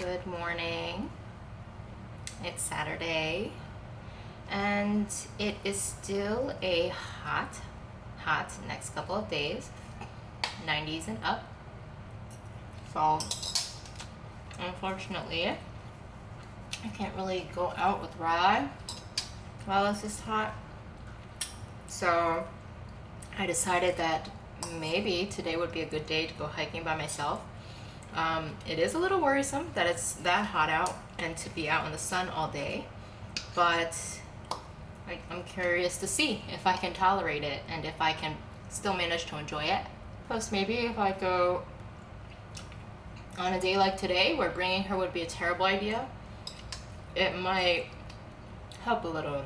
Good morning. It's Saturday and it is still a hot next couple of days, 90s and up. So unfortunately, I can't really go out with Rye while it's this hot. So I decided that maybe today would be a good day to go hiking by myself. It is a little worrisome that it's that hot out and to be out in the sun all day, but I'm curious to see if I can tolerate it and if I can still manage to enjoy it. Plus maybe if I go on a day like today where bringing her would be a terrible idea, it might help a little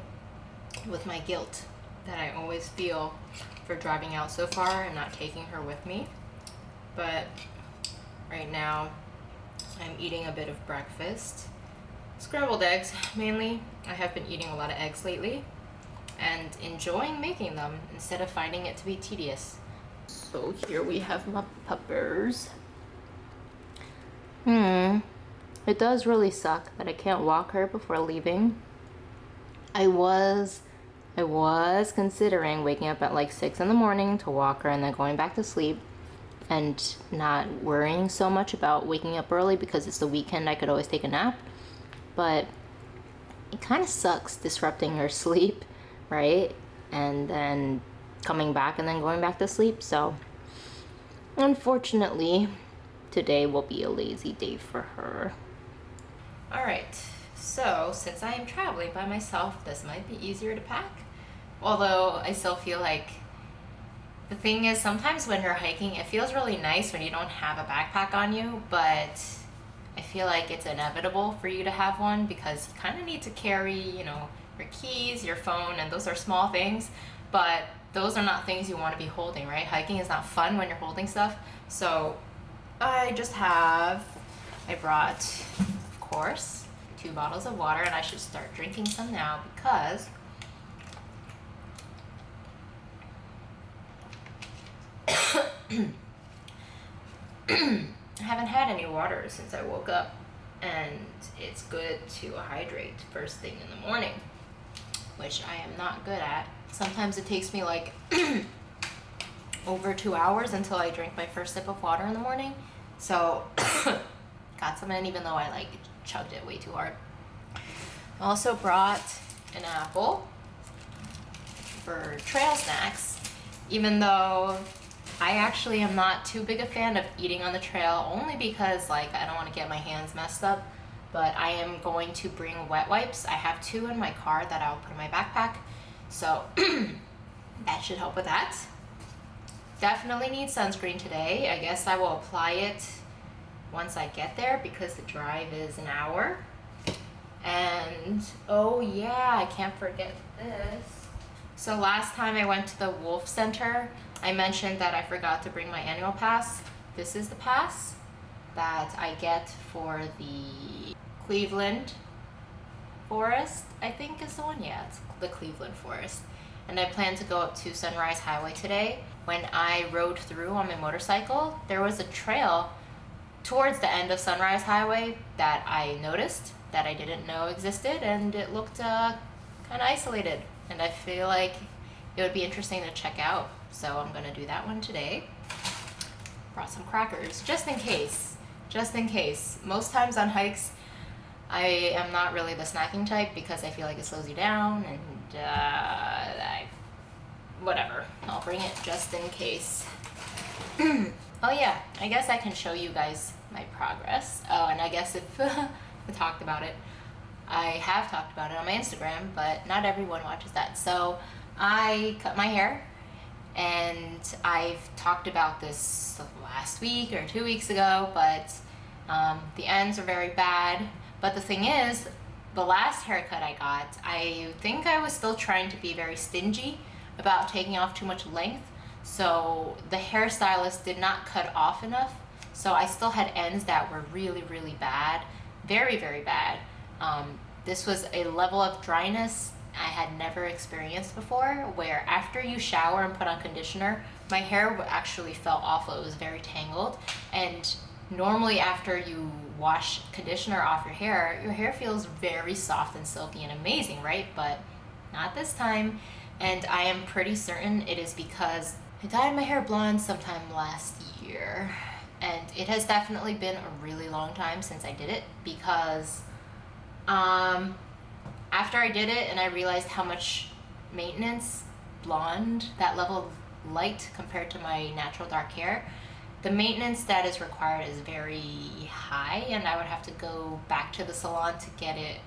with my guilt that I always feel for driving out so far and not taking her with me. But right now I'm eating a bit of breakfast. Scrambled eggs mainly. I have been eating a lot of eggs lately and enjoying making them instead of finding it to be tedious. So here we have my puppers. It does really suck that I can't walk her before leaving. I was considering waking up at like 6 in the morning to walk her and then going back to sleep and not worrying so much about waking up early because it's the weekend. I could always take a nap. But it kind of sucks disrupting her sleep, right? And then coming back and then going back to sleep. So unfortunately, today will be a lazy day for her. All right, so since I am traveling by myself, this might be easier to pack. Although I still feel like the thing is sometimes when you're hiking, it feels really nice when you don't have a backpack on you, but I feel like it's inevitable for you to have one because you kind of need to carry, your keys, your phone, and those are small things, but those are not things you want to be holding, right? Hiking is not fun when you're holding stuff. So I brought, of course, 2 bottles of water, and I should start drinking some now because I haven't had any water since I woke up, and it's good to hydrate first thing in the morning, which I am not good at. Sometimes it takes me like over 2 hours until I drink my first sip of water in the morning. So got some in even though I chugged it way too hard. Also brought an apple for trail snacks, even though I actually am not too big a fan of eating on the trail, only because I don't want to get my hands messed up. But I am going to bring wet wipes. I have 2 in my car that I'll put in my backpack, so that should help with that. Definitely need sunscreen today. I guess I will apply it once I get there because the drive is an hour. And oh yeah, I can't forget this. So last time I went to the Wolf Center, I mentioned that I forgot to bring my annual pass. This is the pass that I get for the Cleveland Forest, I think is the one. Yeah, it's the Cleveland Forest. And I plan to go up to Sunrise Highway today. When I rode through on my motorcycle, there was a trail towards the end of Sunrise Highway that I noticed that I didn't know existed, and it looked kind of isolated. And I feel like it would be interesting to check out. So I'm gonna do that one today. Brought some crackers, just in case. Most times on hikes, I am not really the snacking type because I feel like it slows you down and whatever. I'll bring it just in case. Oh yeah, I guess I can show you guys my progress. Oh, and I guess if I talked about it, I have talked about it on my Instagram, but not everyone watches that. So I cut my hair, and I've talked about this last week or 2 weeks ago, but the ends are very bad. But the thing is, the last haircut I got, I think I was still trying to be very stingy about taking off too much length. So the hairstylist did not cut off enough. So I still had ends that were really, really bad. Very, very bad. This was a level of dryness I had never experienced before, where after you shower and put on conditioner, my hair actually felt awful. It was very tangled, and normally after you wash conditioner off your hair feels very soft and silky and amazing, right? But not this time. And I am pretty certain it is because I dyed my hair blonde sometime last year. And it has definitely been a really long time since I did it because after I did it and I realized how much maintenance blonde, that level of light compared to my natural dark hair, the maintenance that is required is very high, and I would have to go back to the salon to get it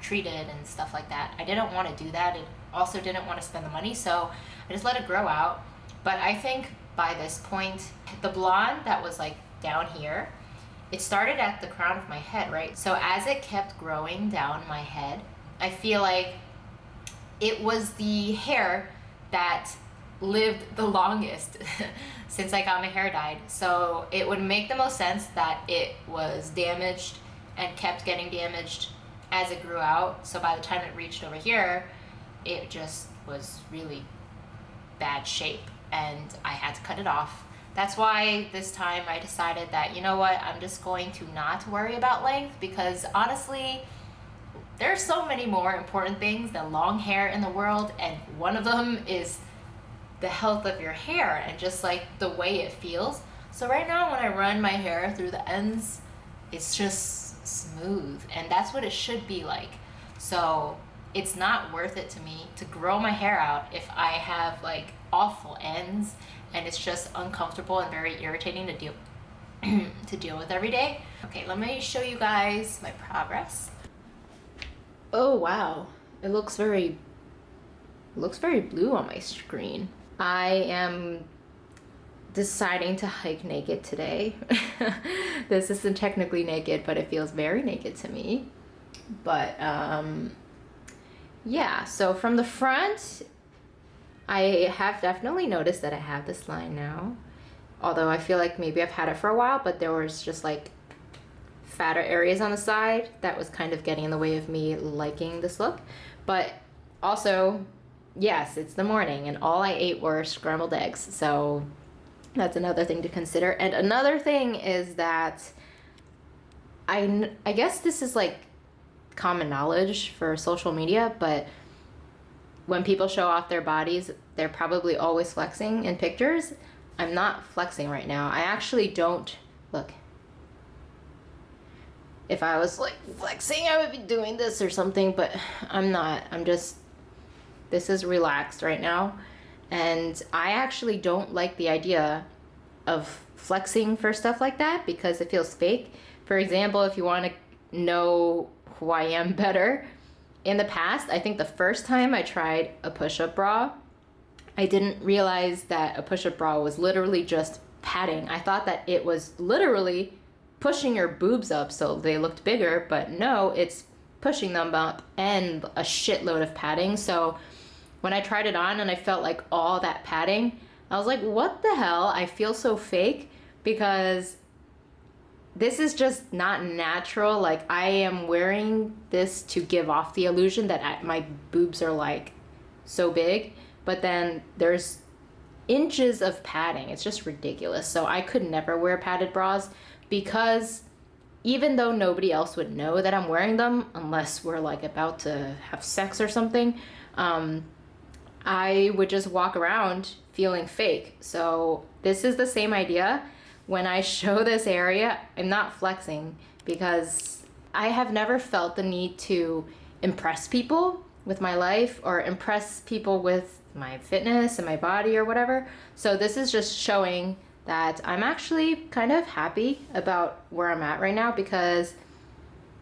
treated and stuff like that. I didn't want to do that. It also didn't want to spend the money, so I just let it grow out. But I think by this point, the blonde that was like down here, it started at the crown of my head, right? So as it kept growing down my head, I feel like it was the hair that lived the longest since I got my hair dyed. So it would make the most sense that it was damaged and kept getting damaged as it grew out. So by the time it reached over here, it just was really bad shape and I had to cut it off. That's why this time I decided that, you know what, I'm just going to not worry about length, because honestly, there's so many more important things than long hair in the world, and one of them is the health of your hair and just like the way it feels. So right now when I run my hair through the ends, it's just smooth, and that's what it should be like. So it's not worth it to me to grow my hair out if I have like awful ends and it's just uncomfortable and very irritating to deal with every day. Okay, let me show you guys my progress. Oh wow, it looks very blue on my screen. I am deciding to hike naked today. This isn't technically naked, but it feels very naked to me. But yeah, so from the front, I have definitely noticed that I have this line now. Although I feel like maybe I've had it for a while, but there was just like fatter areas on the side that was kind of getting in the way of me liking this look. But also, yes, it's the morning and all I ate were scrambled eggs. So that's another thing to consider. And another thing is that I guess this is like common knowledge for social media, but when people show off their bodies, they're probably always flexing in pictures. I'm not flexing right now. I actually don't. Look. If I was like flexing, I would be doing this or something, but I'm not. I'm just, this is relaxed right now. And I actually don't like the idea of flexing for stuff like that because it feels fake. For example, if you want to know who I am better, in the past, I think the first time I tried a push-up bra, I didn't realize that a push-up bra was literally just padding. I thought that it was literally pushing your boobs up so they looked bigger, but no, it's pushing them up and a shitload of padding. So when I tried it on and I felt like all that padding, I was like, what the hell? I feel so fake because this is just not natural. Like, I am wearing this to give off the illusion that my boobs are like so big, but then there's inches of padding. It's just ridiculous. So I could never wear padded bras because even though nobody else would know that I'm wearing them, unless we're like about to have sex or something, I would just walk around feeling fake. So this is the same idea. When I show this area, I'm not flexing because I have never felt the need to impress people with my life or impress people with my fitness and my body or whatever. So this is just showing that I'm actually kind of happy about where I'm at right now because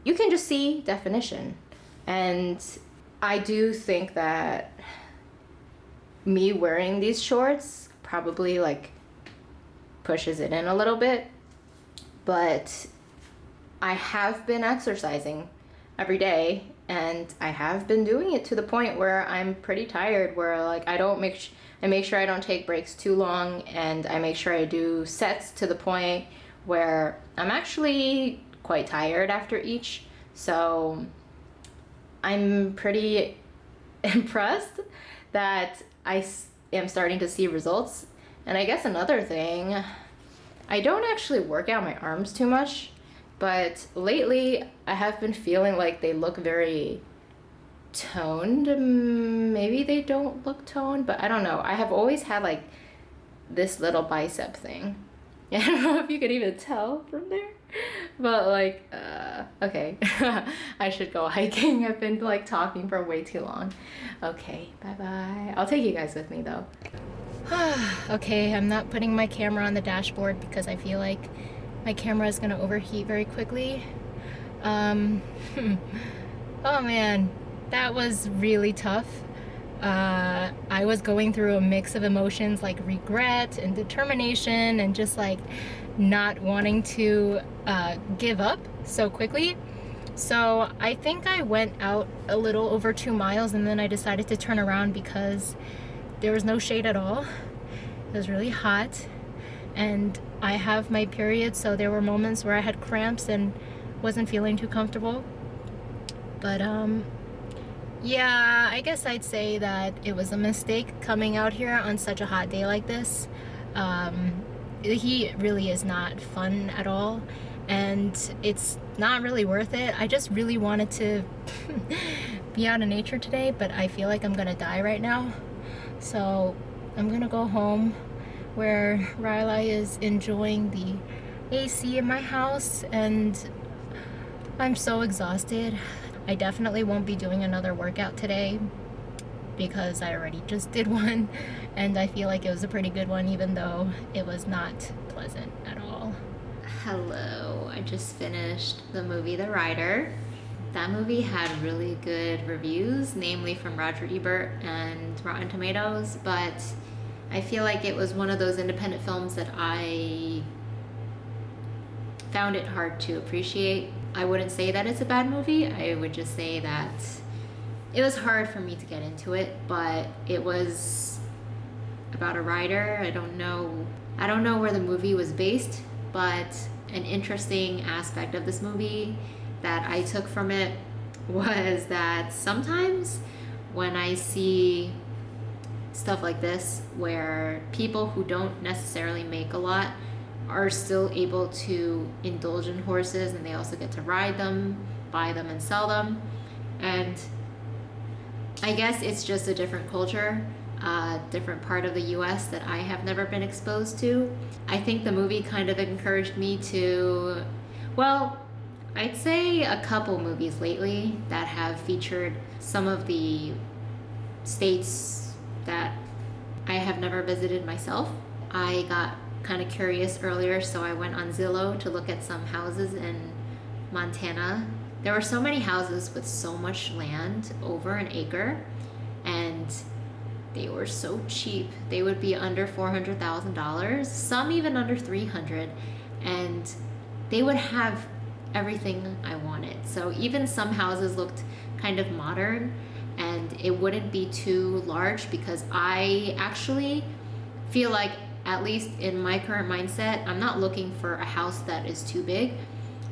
you can just see definition. And I do think that me wearing these shorts probably like pushes it in a little bit, but I have been exercising every day and I have been doing it to the point where I'm pretty tired, where like I make sure I don't take breaks too long, and I make sure I do sets to the point where I'm actually quite tired after each. So I'm pretty impressed that I am starting to see results. And I guess another thing I don't actually work out my arms too much, but lately I have been feeling like they look very toned. Maybe they don't look toned, but I don't know. I have always had like this little bicep thing. I don't know if you could even tell from there, but like, okay. I should go hiking. I've been like talking for way too long. Okay, bye bye. I'll take you guys with me though. Okay, I'm not putting my camera on the dashboard because I feel like my camera is gonna overheat very quickly. Oh man, that was really tough. I was going through a mix of emotions like regret and determination and just like not wanting to give up so quickly. So I think I went out a little over 2 miles and then I decided to turn around because there was no shade at all. It was really hot and I have my period, so there were moments where I had cramps and wasn't feeling too comfortable. But yeah, I guess I'd say that it was a mistake coming out here on such a hot day like this. The heat really is not fun at all, and it's not really worth it. I just really wanted to be out in nature today, but I feel like I'm gonna die right now. So I'm gonna go home where Riley is enjoying the AC in my house, and I'm so exhausted. I definitely won't be doing another workout today because I already just did one and I feel like it was a pretty good one even though it was not pleasant at all. Hello, I just finished the movie The Rider. That movie had really good reviews, namely from Roger Ebert and Rotten Tomatoes, but I feel like it was one of those independent films that I found it hard to appreciate. I wouldn't say that it's a bad movie. I would just say that it was hard for me to get into it, but it was about a writer. I don't know where the movie was based, but an interesting aspect of this movie that I took from it was that sometimes when I see stuff like this where people who don't necessarily make a lot are still able to indulge in horses and they also get to ride them, buy them and sell them. And I guess it's just a different culture, a different part of the US that I have never been exposed to. I think the movie kind of encouraged me to, well, I'd say a couple movies lately that have featured some of the states that I have never visited myself. I got kind of curious earlier, so I went on Zillow to look at some houses in Montana. There were so many houses with so much land, over an acre, and they were so cheap. They would be under $400,000, some even under $300,000, and they would have everything I wanted. So even some houses looked kind of modern, and it wouldn't be too large because I actually feel like, at least in my current mindset, I'm not looking for a house that is too big.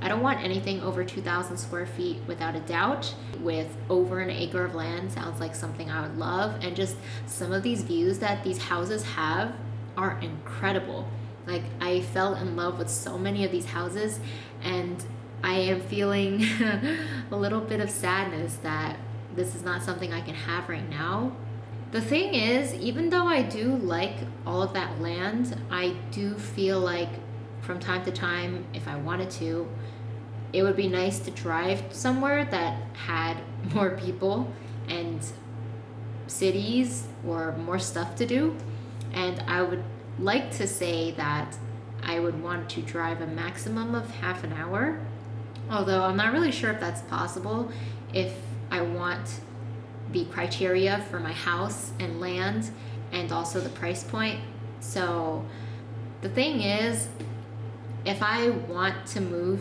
I don't want anything over 2,000 square feet without a doubt. With over an acre of land sounds like something I would love. And just some of these views that these houses have are incredible. Like, I fell in love with so many of these houses, and I am feeling a little bit of sadness that this is not something I can have right now. The thing is, even though I do like all of that land, I do feel like from time to time, if I wanted to, it would be nice to drive somewhere that had more people and cities or more stuff to do. And I would like to say that I would want to drive a maximum of half an hour, although I'm not really sure if that's possible if I want the criteria for my house and land and also the price point. So the thing is, if I want to move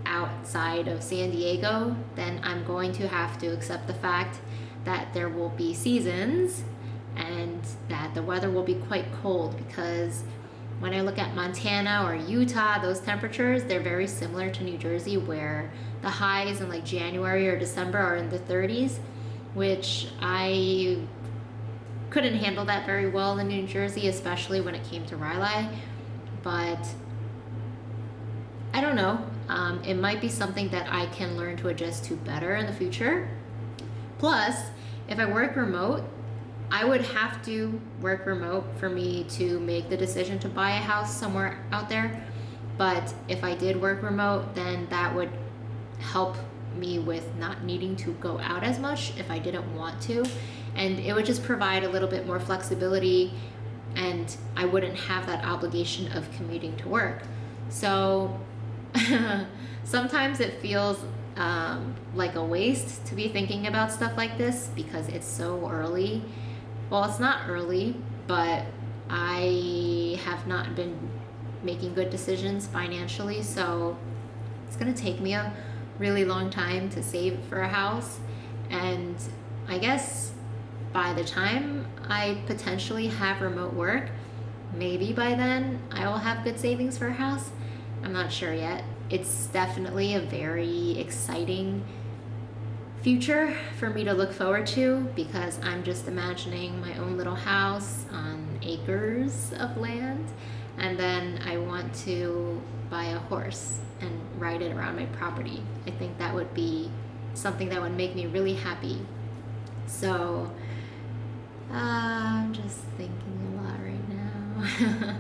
outside of San Diego, then I'm going to have to accept the fact that there will be seasons and that the weather will be quite cold, because when I look at Montana or Utah, those temperatures, they're very similar to New Jersey, where the highs in like January or December are in the 30s, which I couldn't handle that very well in New Jersey, especially when it came to Riley. But I don't know. It might be something that I can learn to adjust to better in the future. Plus, if I work remote, I would have to work remote for me to make the decision to buy a house somewhere out there. But if I did work remote, then that would help me with not needing to go out as much if I didn't want to. And it would just provide a little bit more flexibility, and I wouldn't have that obligation of commuting to work. So sometimes it feels like a waste to be thinking about stuff like this because it's so early. Well, it's not early, but I have not been making good decisions financially, so it's gonna take me a really long time to save for a house. And I guess by the time I potentially have remote work, maybe by then I will have good savings for a house. I'm not sure yet. It's definitely a very exciting future for me to look forward to because I'm just imagining my own little house on acres of land, and then I want to buy a horse and ride it around my property. I think that would be something that would make me really happy. So I'm just thinking a lot right now.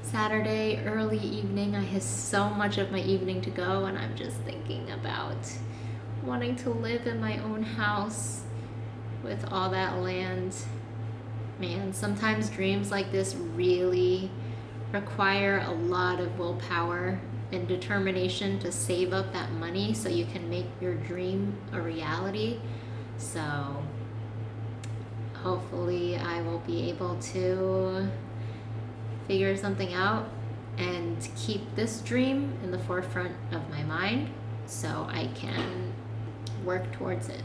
Saturday, early evening, I have so much of my evening to go, and I'm just thinking about wanting to live in my own house with all that land. Man, sometimes dreams like this really require a lot of willpower and determination to save up that money so you can make your dream a reality. So hopefully I will be able to figure something out and keep this dream in the forefront of my mind so I can work towards it.